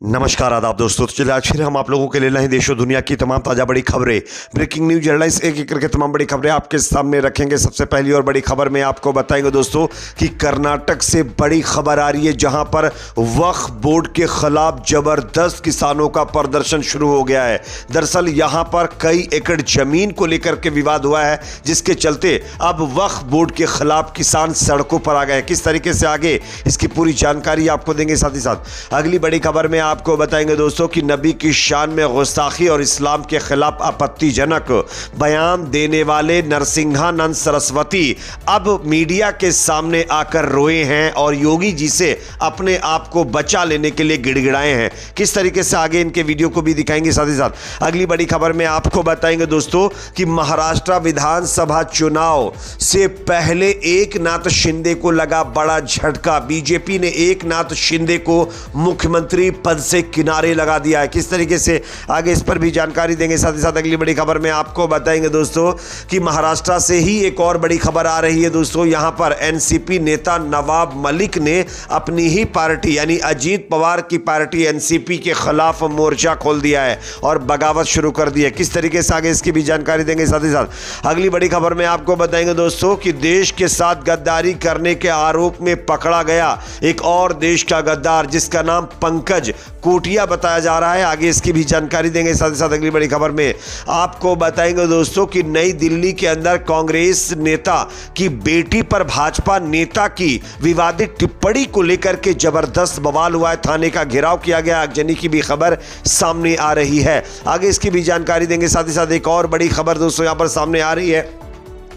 नमस्कार आदाब दोस्तों। तो चलिए आज फिर हम आप लोगों के लिए लाए देश और दुनिया की तमाम ताज़ा बड़ी खबरें, ब्रेकिंग न्यूज, हेडलाइंस, एक एक करके तमाम बड़ी खबरें आपके सामने रखेंगे। सबसे पहली और बड़ी खबर में आपको बताएंगे दोस्तों कि कर्नाटक से बड़ी खबर आ रही है, जहां पर वक्फ बोर्ड के खिलाफ जबरदस्त किसानों का प्रदर्शन शुरू हो गया है। दरअसल यहां पर कई एकड़ जमीन को लेकर के विवाद हुआ है, जिसके चलते अब वक्फ बोर्ड के खिलाफ किसान सड़कों पर आ गए। किस तरीके से आगे, इसकी पूरी जानकारी आपको देंगे। साथ ही साथ अगली बड़ी खबर में आपको बताएंगे दोस्तों कि नबी की शान में गुस्ताखी और इस्लाम के खिलाफ आपत्तिजनक बयान देने वाले नरसिंहानंद सरस्वती अब मीडिया के सामने आकर रोए हैं और योगी जी से अपने आप को बचा लेने के लिए गिड़गिड़ाए हैं। किस तरीके से आगे इनके वीडियो को भी दिखाएंगे। साथ ही साथ अगली बड़ी खबर में आपको बताएंगे दोस्तों कि महाराष्ट्र विधानसभा चुनाव से पहले एकनाथ शिंदे को लगा बड़ा झटका। बीजेपी ने एकनाथ शिंदे को मुख्यमंत्री पद से किनारे लगा दिया है। किस तरीके से आगे, इस पर भी जानकारी देंगे। साथ ही साथ अगली बड़ी खबर में आपको बताएंगे दोस्तों कि महाराष्ट्र से ही एक और बड़ी खबर आ रही है दोस्तों। यहां पर एनसीपी नेता नवाब मलिक ने अपनी ही पार्टी यानी अजीत पवार की पार्टी एनसीपी के खिलाफ मोर्चा खोल दिया है और बगावत शुरू कर दी है। किस तरीके से आगे, इसकी भी जानकारी देंगे। साथ ही साथ अगली बड़ी खबर में आपको बताएंगे दोस्तों कि देश के साथ गद्दारी करने के आरोप में पकड़ा गया एक और देश का गद्दार, जिसका नाम पंकज कोटिया बताया जा रहा है। आगे इसकी भी जानकारी देंगे। साथ ही साथ अगली बड़ी खबर में आपको बताएंगे दोस्तों कि नई दिल्ली के अंदर कांग्रेस नेता की बेटी पर भाजपा नेता की विवादित टिप्पणी को लेकर के जबरदस्त बवाल हुआ है। थाने का घेराव किया गया, आगजनी की भी खबर सामने आ रही है। आगे इसकी भी जानकारी देंगे। साथ ही साथ एक और बड़ी खबर दोस्तों यहां पर सामने आ रही है।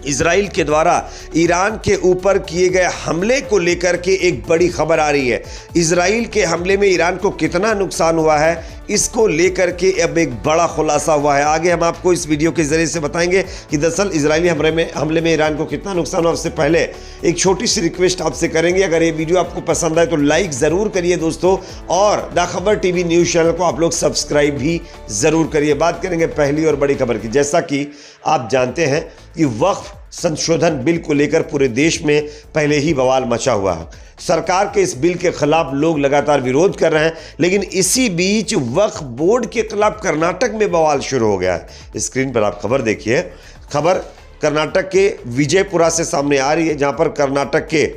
इजराइल के द्वारा ईरान के ऊपर किए गए हमले को लेकर के एक बड़ी खबर आ रही है। इजराइल के हमले में ईरान को कितना नुकसान हुआ है, इसको लेकर के अब एक बड़ा खुलासा हुआ है। आगे हम आपको इस वीडियो के जरिए से बताएंगे कि दरअसल इजरायली हमले में ईरान को कितना नुकसान हुआ। उससे पहले एक छोटी सी रिक्वेस्ट आपसे करेंगे, अगर ये वीडियो आपको पसंद आए तो लाइक ज़रूर करिए दोस्तों, और द खबर टीवी न्यूज़ चैनल को आप लोग सब्सक्राइब भी ज़रूर करिए। बात करेंगे पहली और बड़ी खबर की। जैसा कि आप जानते हैं कि वक्फ संशोधन बिल को लेकर पूरे देश में पहले ही बवाल मचा हुआ है। सरकार के इस बिल के खिलाफ लोग लगातार विरोध कर रहे हैं, लेकिन इसी बीच वक्फ बोर्ड के खिलाफ कर्नाटक में बवाल शुरू हो गया है। स्क्रीन पर आप खबर देखिए। खबर कर्नाटक के विजयपुरा से सामने आ रही है, जहां पर कर्नाटक के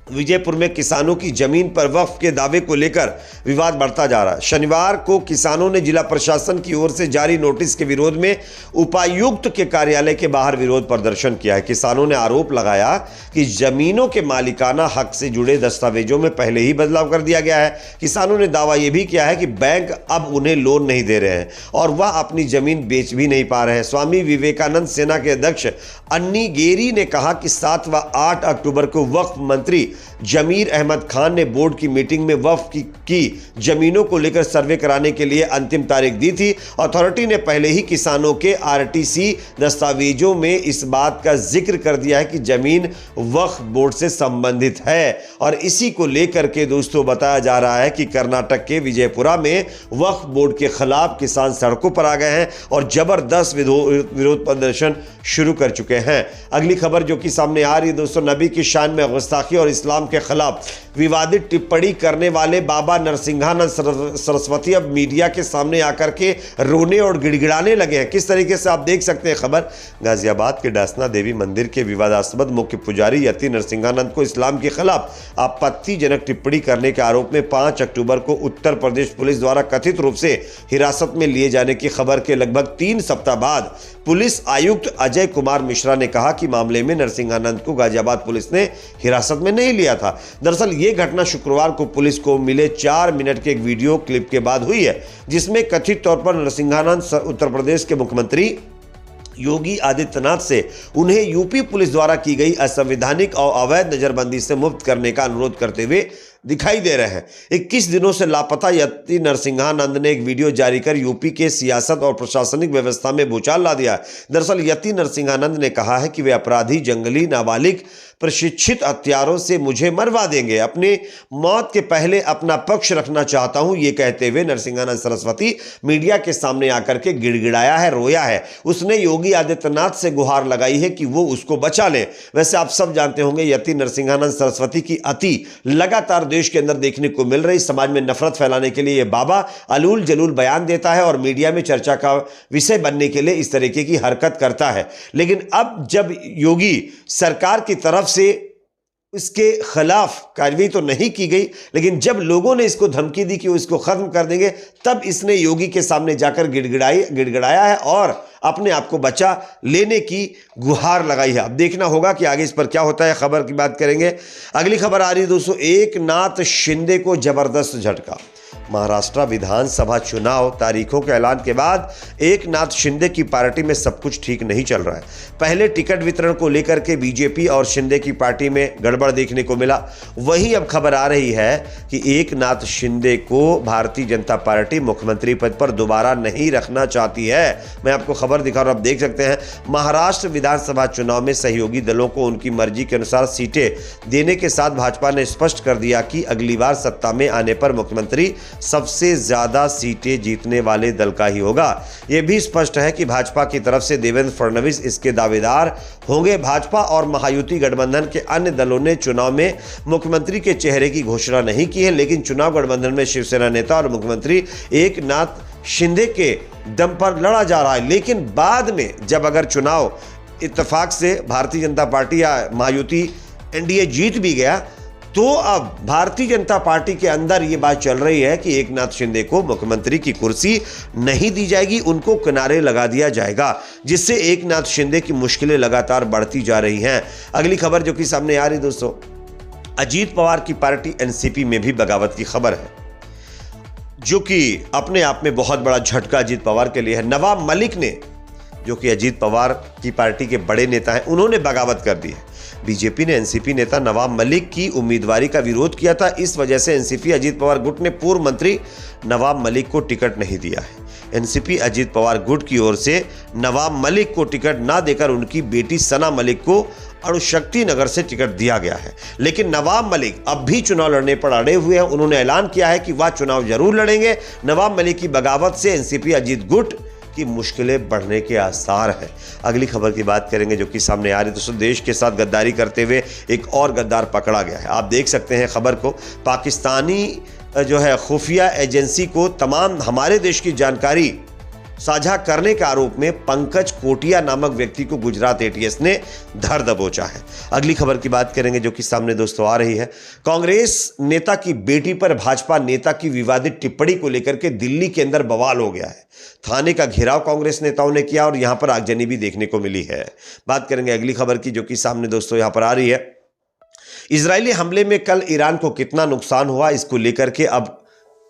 विजयपुर में किसानों की जमीन पर वक्फ के दावे को लेकर विवाद बढ़ता जा रहा है। शनिवार को किसानों ने जिला प्रशासन की ओर से जारी नोटिस के विरोध में उपायुक्त के कार्यालय के बाहर विरोध प्रदर्शन किया है। किसानों ने आरोप लगाया कि जमीनों के मालिकाना हक से जुड़े दस्तावेजों में पहले ही बदलाव कर दिया गया है। किसानों ने दावा यह भी किया है कि बैंक अब उन्हें लोन नहीं दे रहे हैं और वह अपनी जमीन बेच भी नहीं पा रहे हैं। स्वामी विवेकानंद सेना के अध्यक्ष अन्नी गेरी ने कहा कि 7 व 8 अक्टूबर को वक्फ मंत्री जमीर अहमद खान ने बोर्ड की मीटिंग में वक्फ की जमीनों को लेकर सर्वे कराने के लिए अंतिम तारीख दी थी। अथॉरिटी ने पहले ही किसानों के आरटीसी दस्तावेजों में इस बात का जिक्र कर दिया है कि जमीन वक्फ बोर्ड से संबंधित है, और इसी को लेकर के दोस्तों बताया जा रहा है कि कर्नाटक के विजयपुरा में वक्फ बोर्ड के खिलाफ किसान सड़कों पर आ गए हैं और जबरदस्त विरोध प्रदर्शन शुरू कर चुके हैं। अगली खबर जो कि सामने आ रही है दोस्तों, नबी की शान में गुस्ताखी और इस्लाम के खिलाफ विवादित टिप्पणी करने वाले बाबा नरसिंहानंद सरस्वती अब मीडिया के सामने आकर के रोने और गिड़गिड़ाने लगे हैं। किस तरीके से आप देख सकते हैं खबर। गाजियाबाद के डासना देवी मंदिर के विवादास्पद मुख्य पुजारी यति नरसिंहानंद को इस्लाम के खिलाफ आपत्तिजनक टिप्पणी करने के आरोप में 5 अक्टूबर को उत्तर प्रदेश पुलिस द्वारा कथित रूप से हिरासत में लिए जाने की खबर के लगभग 3 सप्ताह बाद पुलिस आयुक्त अजय कुमार मिश्रा ने कहा कि मामले में नरसिंहानंद को गाजियाबाद पुलिस ने हिरासत में नहीं लिया था। दरअसल ये घटना शुक्रवार को पुलिस को मिले 4 मिनट के एक वीडियो क्लिप के बाद हुई है, जिसमें कथित तौर पर नरसिंहानंद उत्तर प्रदेश के मुख्यमंत्री योगी आदित्यनाथ से उन्हें यूपी पुलिस द्वारा की गई असंवैधानिक और अवैध नजरबंदी से मुक्त करने का अनुरोध करते हुए दिखाई दे रहे हैं। 21 दिनों से लापता यति नरसिंहानंद ने एक वीडियो जारी कर यूपी के सियासत और प्रशासनिक व्यवस्था में भूचाल ला दिया है। दरअसल यति नरसिंहानंद ने कहा है कि वे अपराधी, जंगली, नाबालिग प्रशिक्षित हथियारों से मुझे मरवा देंगे। अपनी मौत के पहले अपना पक्ष रखना चाहता हूं, ये कहते हुए नरसिंहानंद सरस्वती मीडिया के सामने आकर के गिड़गिड़ाया है, रोया है। उसने योगी आदित्यनाथ से गुहार लगाई है कि वो उसको बचा ले। वैसे आप सब जानते होंगे यति नरसिंहानंद सरस्वती की अति लगातार देश के अंदर देखने को मिल रही। समाज में नफरत फैलाने के लिए ये बाबा अलूल जलूल बयान देता है और मीडिया में चर्चा का विषय बनने के लिए इस तरीके की हरकत करता है। लेकिन अब जब योगी सरकार की तरफ से इसके खिलाफ कार्रवाई तो नहीं की गई, लेकिन जब लोगों ने इसको धमकी दी कि वो इसको खत्म कर देंगे, तब इसने योगी के सामने जाकर गिड़गिड़ाया है और अपने आप को बचा लेने की गुहार लगाई है। अब देखना होगा कि आगे इस पर क्या होता है। खबर की बात करेंगे। अगली खबर आ रही है दोस्तों, एकनाथ शिंदे को जबरदस्त झटका। महाराष्ट्र विधानसभा चुनाव तारीखों के ऐलान के बाद एकनाथ शिंदे की पार्टी में सब कुछ ठीक नहीं चल रहा है। पहले टिकट वितरण को लेकर के बीजेपी और शिंदे की पार्टी में गड़बड़ देखने को मिला। वहीं अब खबर आ रही है कि एकनाथ शिंदे को भारतीय जनता पार्टी मुख्यमंत्री पद पर दोबारा नहीं रखना चाहती है। मैं आपको खबर दिखा रहा हूं, आप देख सकते हैं। महाराष्ट्र विधानसभा चुनाव में सहयोगी दलों को उनकी मर्जी के अनुसार सीटें देने के साथ भाजपा ने स्पष्ट कर दिया कि अगली बार सत्ता में आने पर मुख्यमंत्री सबसे ज्यादा सीटें जीतने वाले दल का ही होगा। यह भी स्पष्ट है कि भाजपा की तरफ से देवेंद्र फडणवीस इसके दावेदार होंगे। भाजपा और महायुति गठबंधन के अन्य दलों ने चुनाव में मुख्यमंत्री के चेहरे की घोषणा नहीं की है, लेकिन चुनाव गठबंधन में शिवसेना नेता और मुख्यमंत्री एकनाथ शिंदे के दम पर लड़ा जा रहा है। लेकिन बाद में जब अगर चुनाव इत्तेफाक से भारतीय जनता पार्टी या महायुति एनडीए जीत भी गया, तो अब भारतीय जनता पार्टी के अंदर यह बात चल रही है कि एकनाथ शिंदे को मुख्यमंत्री की कुर्सी नहीं दी जाएगी, उनको किनारे लगा दिया जाएगा, जिससे एकनाथ शिंदे की मुश्किलें लगातार बढ़ती जा रही हैं। अगली खबर जो कि सामने आ रही दोस्तों, अजीत पवार की पार्टी एनसीपी में भी बगावत की खबर है, जो कि अपने आप में बहुत बड़ा झटका अजीत पवार के लिए है। नवाब मलिक ने, जो कि अजीत पवार की पार्टी के बड़े नेता हैं, उन्होंने बगावत कर दी है। बीजेपी ने एनसीपी नेता नवाब मलिक की उम्मीदवारी का विरोध किया था। इस वजह से एनसीपी अजीत पवार गुट ने पूर्व मंत्री नवाब मलिक को टिकट नहीं दिया है। एनसीपी अजीत पवार गुट की ओर से नवाब मलिक को टिकट ना देकर उनकी बेटी सना मलिक को अणुशक्ति नगर से टिकट दिया गया है। लेकिन नवाब मलिक अब भी चुनाव लड़ने पर अड़े हुए हैं। उन्होंने ऐलान किया है कि वह चुनाव जरूर लड़ेंगे। नवाब मलिक की बगावत से एनसीपी अजीत गुट की मुश्किलें बढ़ने के आसार हैं। अगली खबर की बात करेंगे जो कि सामने आ रही है दोस्तों, देश के साथ गद्दारी करते हुए एक और गद्दार पकड़ा गया है। आप देख सकते हैं खबर को। पाकिस्तानी जो है खुफिया एजेंसी को तमाम हमारे देश की जानकारी साझा करने के आरोप में पंकज कोटिया नामक व्यक्ति को गुजरात एटीएस ने धर दबोचा है। अगली खबर की बात करेंगे जो कि सामने दोस्तों आ रही है। कांग्रेस नेता की बेटी पर भाजपा नेता की विवादित टिप्पणी को लेकर के दिल्ली के अंदर बवाल हो गया है। थाने का घेराव कांग्रेस नेताओं ने किया और यहां पर आगजनी भी देखने को मिली है। बात करेंगे अगली खबर की जो कि सामने दोस्तों यहां पर आ रही है। इजरायली हमले में कल ईरान को कितना नुकसान हुआ, इसको लेकर के अब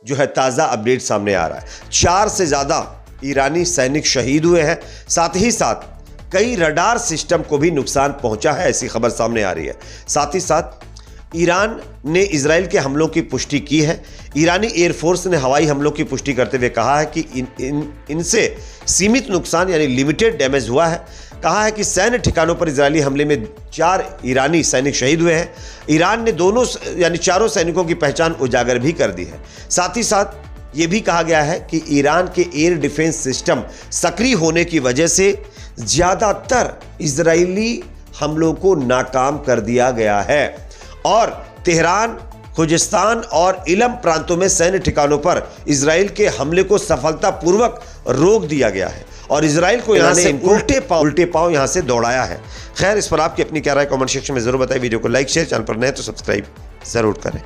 जो है ताजा अपडेट सामने आ रहा है। 4 से ज्यादा ईरानी सैनिक शहीद हुए हैं, साथ ही साथ कई रडार सिस्टम को भी नुकसान पहुंचा है, ऐसी खबर सामने आ रही है। साथ ही साथ ईरान ने इजराइल के हमलों की पुष्टि की है। ईरानी एयरफोर्स ने हवाई हमलों की पुष्टि करते हुए कहा है कि इनसे सीमित नुकसान यानी लिमिटेड डैमेज हुआ है। कहा है कि सैन्य ठिकानों पर इजरायली हमले में 4 ईरानी सैनिक शहीद हुए हैं। ईरान ने दोनों यानी चारों सैनिकों की पहचान उजागर भी कर दी है। साथ ही साथ ये भी कहा गया है कि ईरान के एयर डिफेंस सिस्टम सक्रिय होने की वजह से ज्यादातर इजरायली हमलों को नाकाम कर दिया गया है और तेहरान, खुजिस्तान और इलम प्रांतों में सैन्य ठिकानों पर इजराइल के हमले को सफलतापूर्वक रोक दिया गया है और इजराइल को यहां से उल्टे पांव यहां से दौड़ाया है। खैर, इस पर आपकी अपनी क्या राय कमेंट सेक्शन में जरूर बताएं। वीडियो को लाइक शेयर, चैनल पर नए तो सब्सक्राइब जरूर करें।